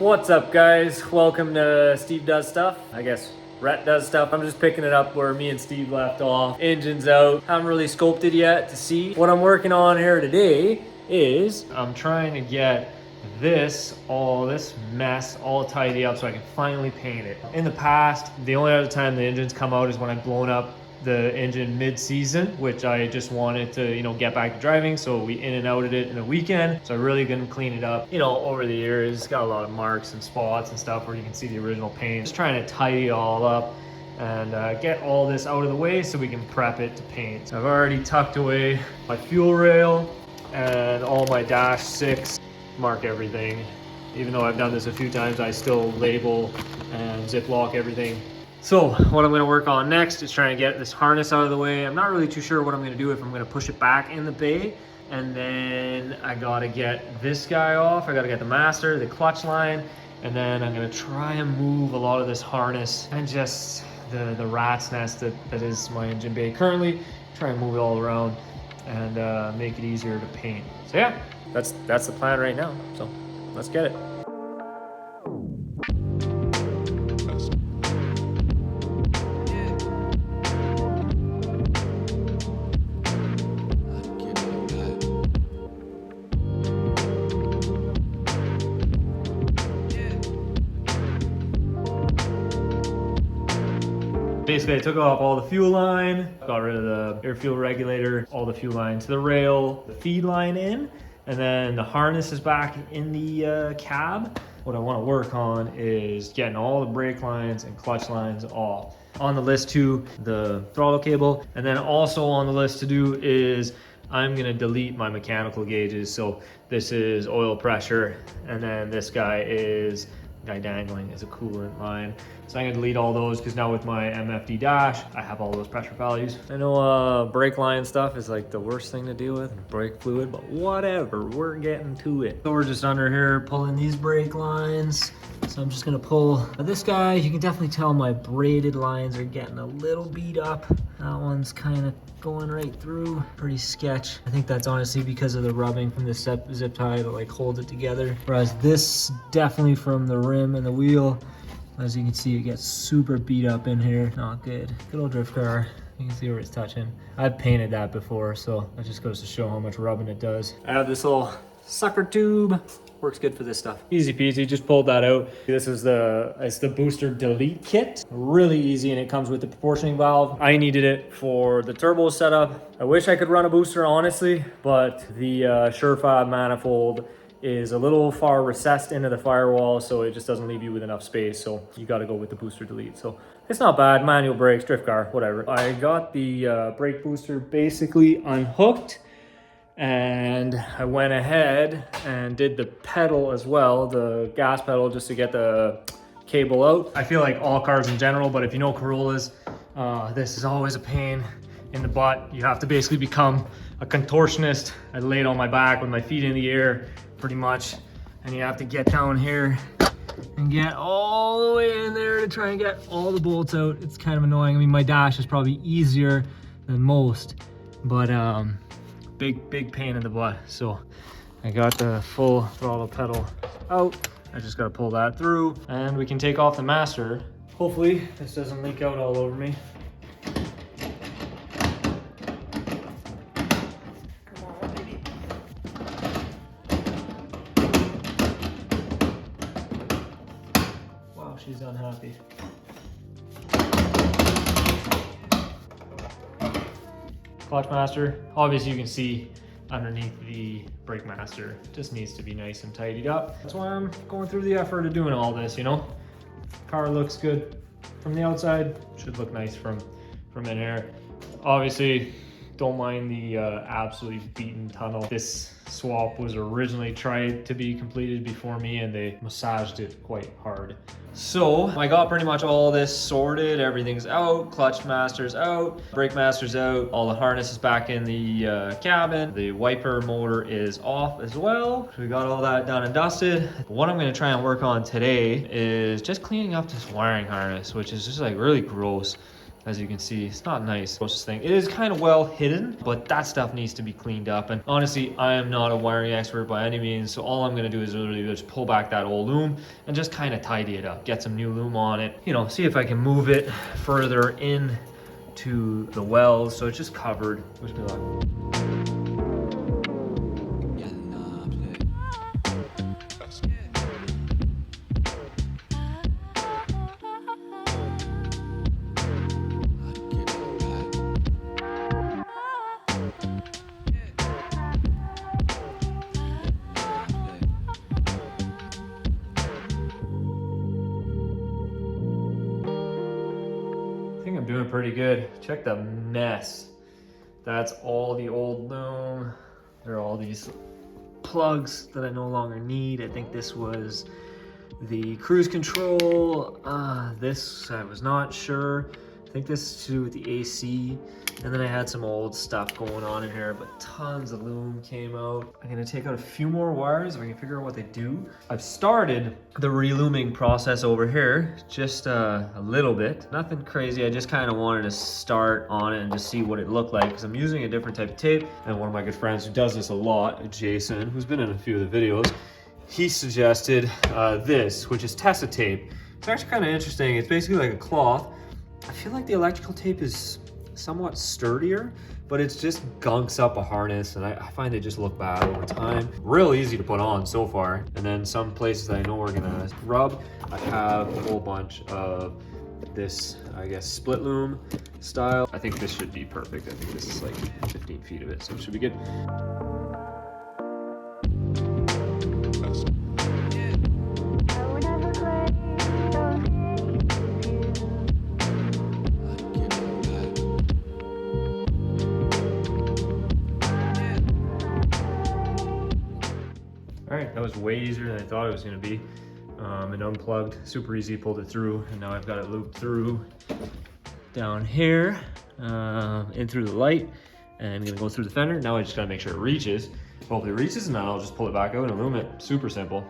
What's up, guys? Welcome to Steve Does Stuff. I guess Rhett does stuff. I'm just picking it up where me and Steve left off. Engine's out. Haven't really scoped it yet to see. What I'm working on here today is I'm trying to get this mess all tidy up so I can finally paint it. In the past, the only other time the engine's come out is when I've blown up the engine mid-season, which I just wanted to, get back to driving. So we in and outed it in a weekend. So I really couldn't clean it up. Over the years, it's got a lot of marks and spots and stuff where you can see the original paint. Just trying to tidy it all up and get all this out of the way so we can prep it to paint. So I've already tucked away my fuel rail and all my dash 6, mark everything. Even though I've done this a few times, I still label and Ziploc everything. So what I'm going to work on next is trying to get this harness out of the way. I'm not really too sure what I'm going to do, if I'm going to push it back in the bay. And then I got to get this guy off. I got to get the master, the clutch line. And then I'm going to try and move a lot of this harness and just the rat's nest that is my engine bay currently. Try and move it all around and make it easier to paint. So yeah, that's the plan right now. So let's get it. Basically, I took off all the fuel line, got rid of the air fuel regulator, all the fuel line to the rail, the feed line in, and then the harness is back in the cab. What I want to work on is getting all the brake lines and clutch lines off. On the list too, the throttle cable, and then also on the list to do is I'm gonna delete my mechanical gauges. So this is oil pressure, and then this guy dangling is a coolant line. So I'm gonna delete all those because now with my MFD dash, I have all those pressure values. I know brake line stuff is like the worst thing to deal with, brake fluid, but whatever, we're getting to it. So we're just under here pulling these brake lines. So I'm just gonna pull this guy. You can definitely tell my braided lines are getting a little beat up. That one's kind of going right through, pretty sketch. I think that's honestly because of the rubbing from the zip tie that like holds it together. Whereas this definitely from the rim and the wheel, as you can see, it gets super beat up in here. Not good. Good old drift car. You can see where it's touching. I've painted that before, so that just goes to show how much rubbing it does. I have this little sucker tube. Works good for this stuff. Easy peasy, just pulled that out. This is the booster delete kit. Really easy, and it comes with the proportioning valve. I needed it for the turbo setup. I wish I could run a booster, honestly, but the Surefab manifold is a little far recessed into the firewall, so it just doesn't leave you with enough space. So you got to go with the booster delete. So it's not bad. Manual brakes, drift car, whatever. I got the brake booster basically unhooked, and I went ahead and did the pedal as well, the gas pedal, just to get the cable out. I feel like all cars in general, but if you know Corollas, this is always a pain in the butt. You have to basically become a contortionist. I laid on my back with my feet in the air pretty much, and you have to get down here and get all the way in there to try and get all the bolts out. It's kind of annoying. I mean, my dash is probably easier than most, but big pain in the butt. So I got the full throttle pedal out. I just got to pull that through, and we can take off the master. Hopefully this doesn't leak out all over me. She's unhappy. Clutch master. Obviously you can see underneath the brake master. Just needs to be nice and tidied up. That's why I'm going through the effort of doing all this, Car looks good from the outside. Should look nice from in here. Obviously, don't mind the absolutely beaten tunnel. This swap was originally tried to be completed before me, and they massaged it quite hard. So I got pretty much all this sorted. Everything's out, clutch master's out, brake master's out, all the harness is back in the cabin. The wiper motor is off as well. So we got all that done and dusted. What I'm gonna try and work on today is just cleaning up this wiring harness, which is just like really gross. As you can see, it's not nice. This thing, it is kind of well hidden, but that stuff needs to be cleaned up. And honestly, I am not a wiring expert by any means, so all I'm gonna do is literally just pull back that old loom and just kind of tidy it up, get some new loom on it, you know, see if I can move it further in to the wells so it's just covered. Wish me luck. I think I'm doing pretty good. Check the mess. That's all the old loom. There are all these plugs that I no longer need. I think this was the cruise control. This, I was not sure. I think this is to do with the AC. And then I had some old stuff going on in here, but tons of loom came out. I'm gonna take out a few more wires if I can figure out what they do. I've started the relooming process over here, just a little bit. Nothing crazy, I just kind of wanted to start on it and just see what it looked like, because I'm using a different type of tape. And one of my good friends who does this a lot, Jason, who's been in a few of the videos, he suggested this, which is Tessa tape. It's actually kind of interesting. It's basically like a cloth. I feel like the electrical tape is somewhat sturdier, but it's just gunks up a harness, and I find they just look bad over time. Real easy to put on so far. And then some places that I know we're gonna rub, I have a whole bunch of this, I guess, split loom style. I think this should be perfect. I think this is like 15 feet of it, so it should be good. All right, that was way easier than I thought it was gonna be. It unplugged, super easy, pulled it through, and now I've got it looped through down here, in through the light, and I'm gonna go through the fender. Now I just gotta make sure it reaches. Hopefully it reaches, and then I'll just pull it back out and loom it. Super simple.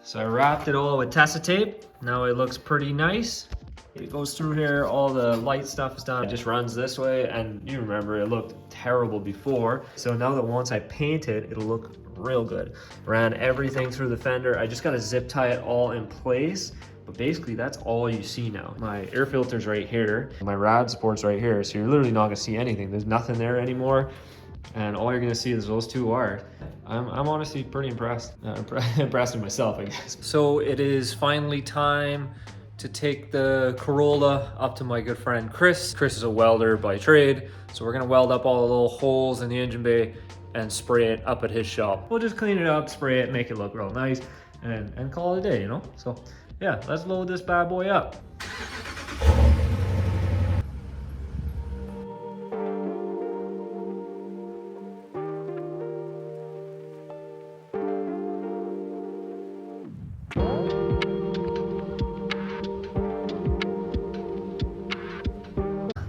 So I wrapped it all with Tessa tape. Now it looks pretty nice. It goes through here, all the light stuff is done. It just runs this way, and you remember it looked terrible before. So now that once I paint it, it'll look real good. Ran everything through the fender. I just gotta zip tie it all in place. But basically that's all you see now. My air filter's right here. My rad support's right here. So you're literally not gonna see anything. There's nothing there anymore. And all you're gonna see is those two wires. I'm honestly pretty impressed. Impressed with myself, I guess. So it is finally time to take the Corolla up to my good friend Chris. Chris is a welder by trade. So we're gonna weld up all the little holes in the engine bay and spray it up at his shop. We'll just clean it up, spray it, make it look real nice, and call it a day, you know? So yeah, let's load this bad boy up.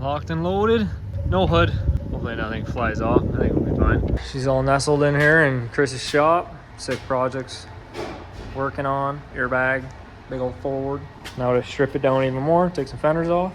Locked and loaded, no hood. Hopefully nothing flies off. I think we'll be fine. She's all nestled in here in Chris's shop. Sick projects working on. Airbag, big old forward. Now to strip it down even more, take some fenders off.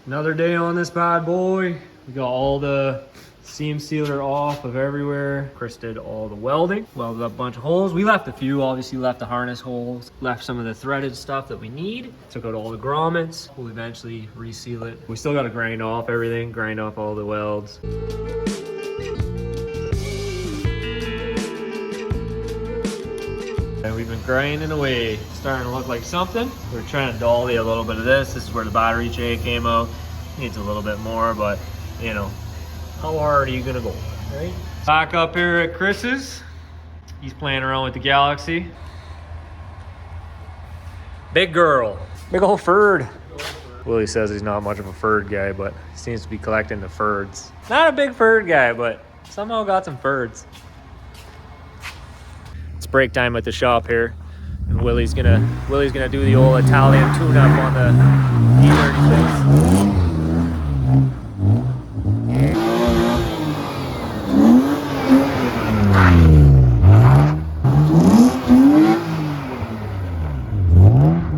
Another day on this bad boy. We got all the seam sealer off of everywhere. Chris did all the welding, welded up a bunch of holes. We left a few, obviously left the harness holes, left some of the threaded stuff that we need. Took out all the grommets. We'll eventually reseal it. We still got to grind off everything, grind off all the welds. And we've been grinding away, starting to look like something. We're trying to dolly a little bit of this. This is where the battery tray came out. Needs a little bit more, but you know, how hard are you gonna go, right? Back up here at Chris's. He's playing around with the Galaxy. Big girl. Big old Ferd. Willie says he's not much of a Ferd guy, but he seems to be collecting the Ferds. Not a big Ferd guy, but somehow got some Ferds. It's break time at the shop here. And Willie's gonna do the old Italian tune-up on the E86.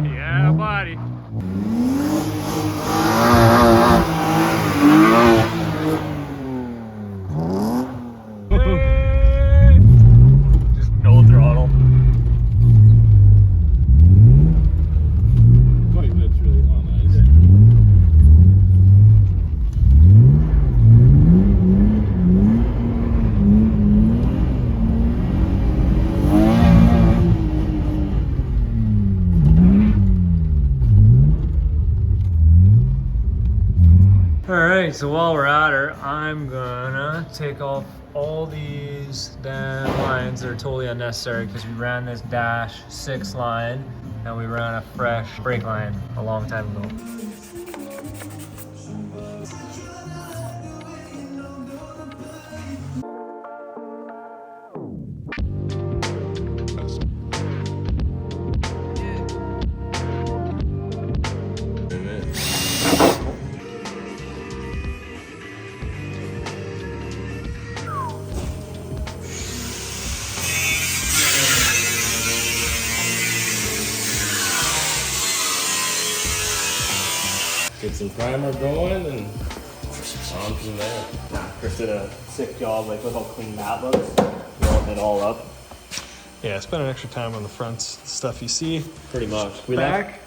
Yeah, buddy. Just no throttle. That's really nice. Alright, so while we're at her, I'm gonna take off all these damn lines that are totally unnecessary because we ran this dash 6 line and we ran a fresh brake line a long time ago. Get some primer going and on from there. Chris did a sick job, like look how clean that looks. Rolling it all up. Yeah, spend an extra time on the fronts, stuff you see. Pretty much. We Back.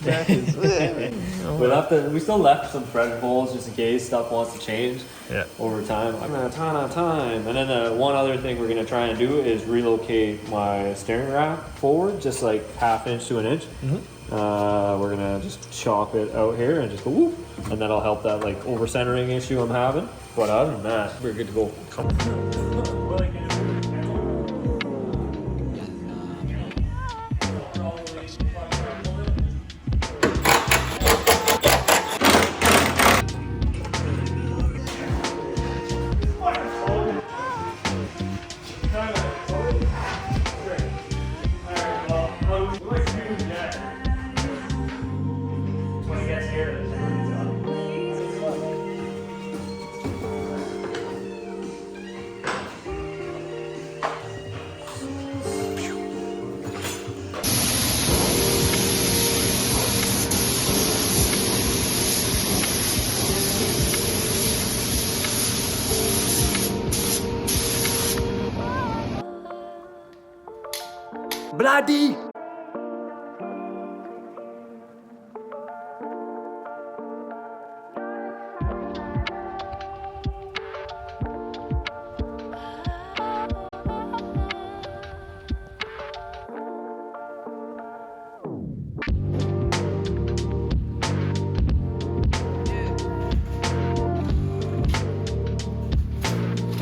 Back is. we still left some fresh holes just in case stuff wants to change. Yeah. Over time. I'm at a ton of time. And then one other thing we're gonna try and do is relocate my steering rack forward, just like 1/2 inch to an inch. We're gonna just chop it out here and just go whoop, and that'll help that like over centering issue I'm having. But other than that, we're good to go. Bloody!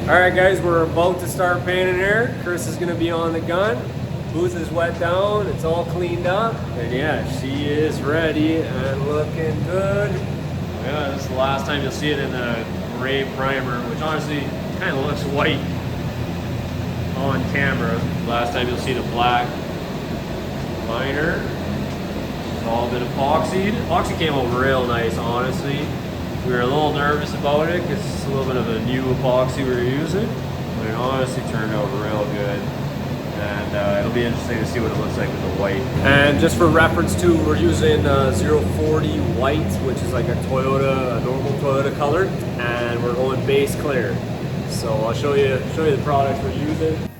Alright guys, we're about to start painting here. Chris is gonna be on the gun. Booth is wet down, it's all cleaned up. And yeah, she is ready and looking good. Yeah, this is the last time you'll see it in the gray primer, which honestly kind of looks white on camera. Last time you'll see the black liner. It's all been epoxied. Epoxy came out real nice, honestly. We were a little nervous about it because it's a little bit of a new epoxy we were using, but it honestly turned out real good. And it'll be interesting to see what it looks like with the white. And just for reference too, we're using 040 white, which is like a normal Toyota color, and we're going base clear. So I'll show you the products we're using.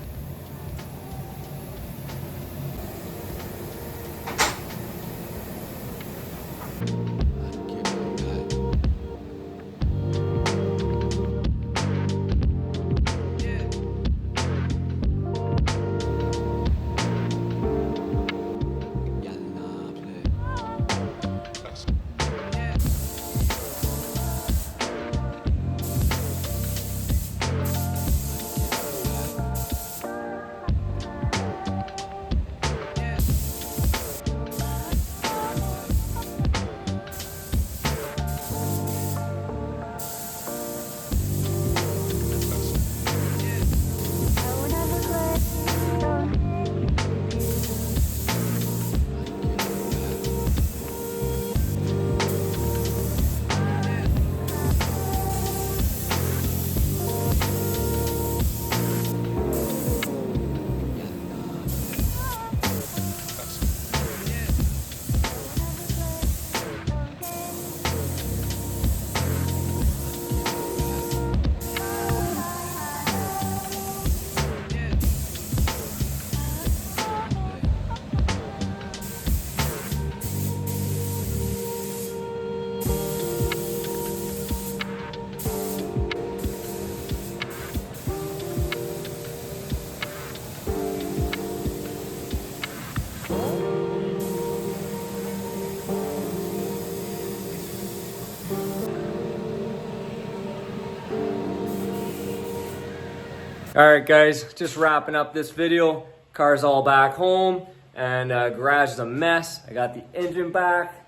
All right, guys, just wrapping up this video. Car's all back home, and garage is a mess. I got the engine back,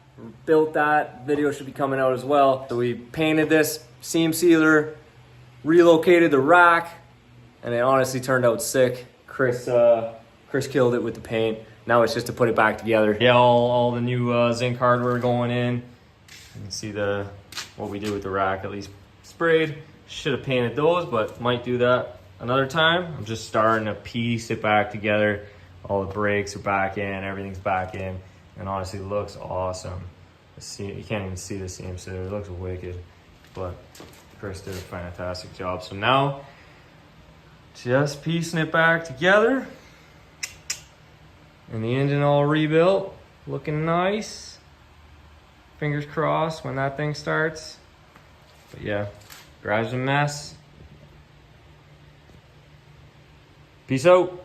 built that. Video should be coming out as well. So we painted this seam sealer, relocated the rack, and it honestly turned out sick. Chris killed it with the paint. Now it's just to put it back together. Yeah, all the new zinc hardware going in. You can see what we did with the rack, at least sprayed. Should have painted those, but might do that another time. I'm just starting to piece it back together. All the brakes are back in, everything's back in, and honestly looks awesome. You can't even see the seam sealer, it looks wicked, but Chris did a fantastic job. So now, just piecing it back together, and the engine all rebuilt, looking nice. Fingers crossed when that thing starts. But yeah, garage is a mess. Peace out.